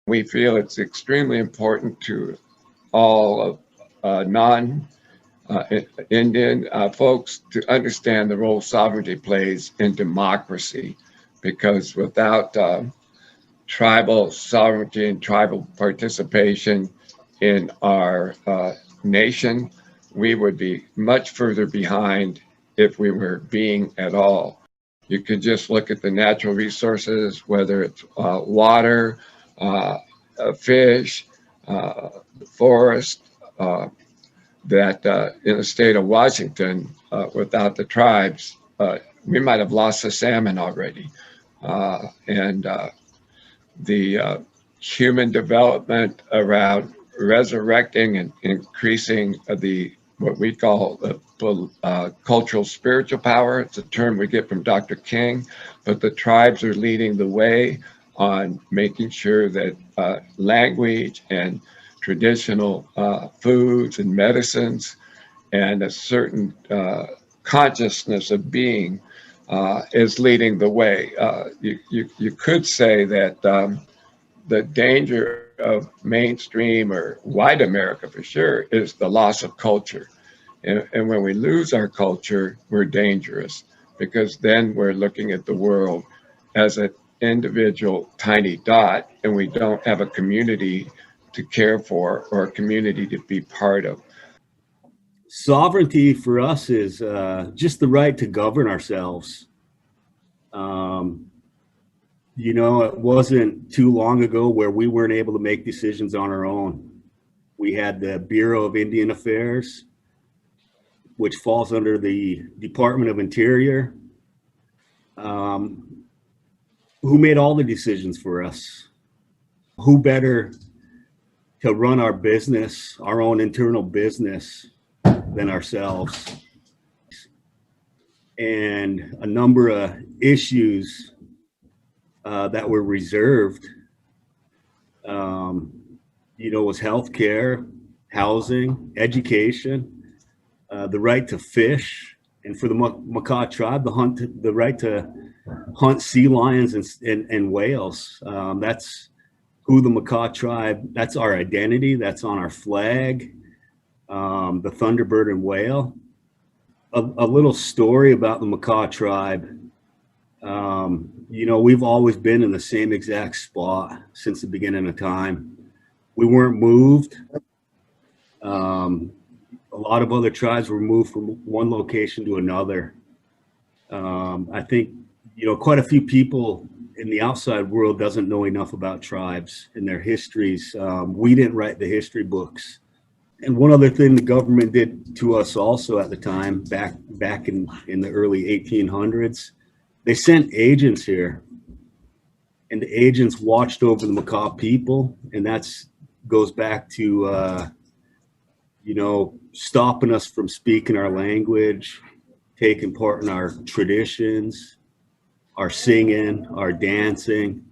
We feel it's extremely important to all of non Indian folks to understand the role sovereignty plays in democracy, because without tribal sovereignty and tribal participation in our nation, we would be much further behind if we were being at all. You could just look at the natural resources, whether it's water, fish, the forest, that in the state of Washington, without the tribes, we might have lost the salmon already. And the human development around resurrecting and increasing the what we call the cultural spiritual power. It's a term we get from Dr. King, but the tribes are leading the way on making sure that language and traditional foods and medicines and a certain consciousness of being is leading the way. You could say that the danger of mainstream or white America for sure is the loss of culture. And when we lose our culture, we're dangerous, because then we're looking at the world as an individual tiny dot, and we don't have a community to care for or a community to be part of. Sovereignty for us is just the right to govern ourselves. You know, it wasn't too long ago where we weren't able to make decisions on our own. We had the Bureau of Indian Affairs, which falls under the Department of Interior, who made all the decisions for us. Who better to run our business, our own internal business, than ourselves? And a number of issues that were reserved, you know, was healthcare, housing, education, the right to fish, and for the Makah Tribe, the right to hunt sea lions and whales. That's who the Makah Tribe. That's our identity. That's on our flag. The Thunderbird and whale. A little story about the Makah Tribe. You know, we've always been in the same exact spot since the beginning of time. We weren't moved. A lot of other tribes were moved from one location to another. I think, you know, quite a few people in the outside world doesn't know enough about tribes and their histories. We didn't write the history books. And one other thing the government did to us also at the time, back in the early 1800s, they sent agents here, and the agents watched over the Makah people, and goes back to you know, stopping us from speaking our language, taking part in our traditions, our singing, our dancing.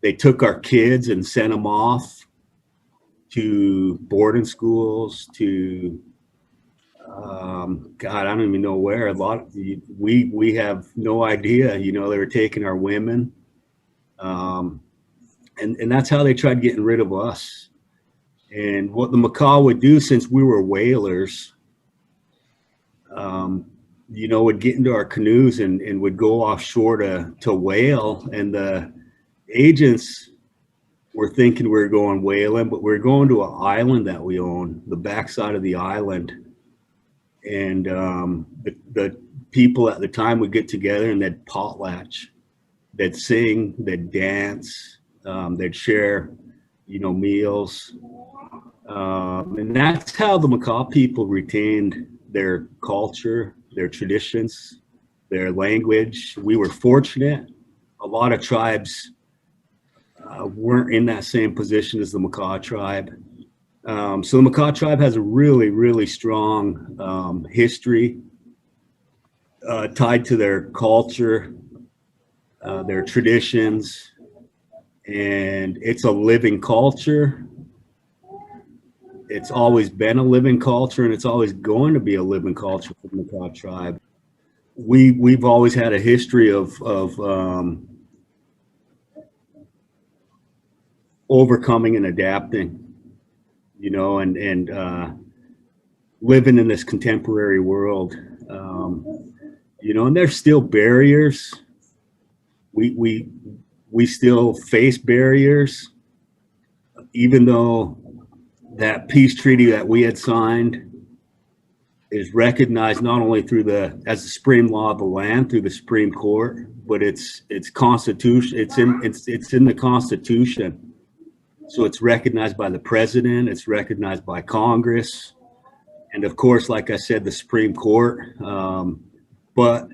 They took our kids and sent them off to boarding schools, to God, I don't even know where. We have no idea. You know, they were taking our women, and that's how they tried getting rid of us. And what the Makah would do, since we were whalers, you know, would get into our canoes and would go offshore to whale, and the agents were thinking we were going whaling, but we were going to an island that we own, the backside of the island. And the people at the time would get together and they'd potlatch, they'd sing, they'd dance, they'd share, you know, meals. And that's how the Makah people retained their culture, their traditions, their language. We were fortunate. A lot of tribes weren't in that same position as the Makah Tribe. So the Makah Tribe has a really, really strong history tied to their culture, their traditions, and it's a living culture. It's always been a living culture, and it's always going to be a living culture for the Makah Tribe. We've always had a history of overcoming and adapting, you know, and living in this contemporary world. You know, and there's still barriers. We still face barriers, even though that peace treaty that we had signed is recognized not only through as the supreme law of the land through the Supreme Court, but it's constitution. It's in the Constitution. So it's recognized by the president. It's recognized by Congress, and of course, like I said, the Supreme Court. But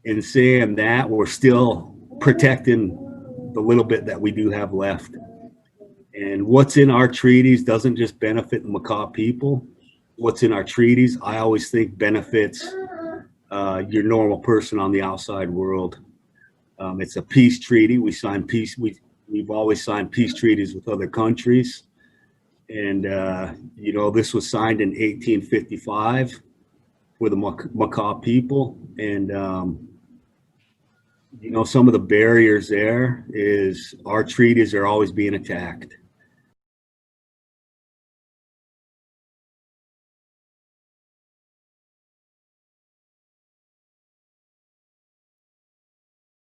in saying that, we're still protecting the little bit that we do have left. And what's in our treaties doesn't just benefit the Makah people. What's in our treaties, I always think, benefits your normal person on the outside world. It's a peace treaty. We sign peace. We've always signed peace treaties with other countries. And, you know, this was signed in 1855 for the Makah people. And, you know, some of the barriers there is our treaties are always being attacked.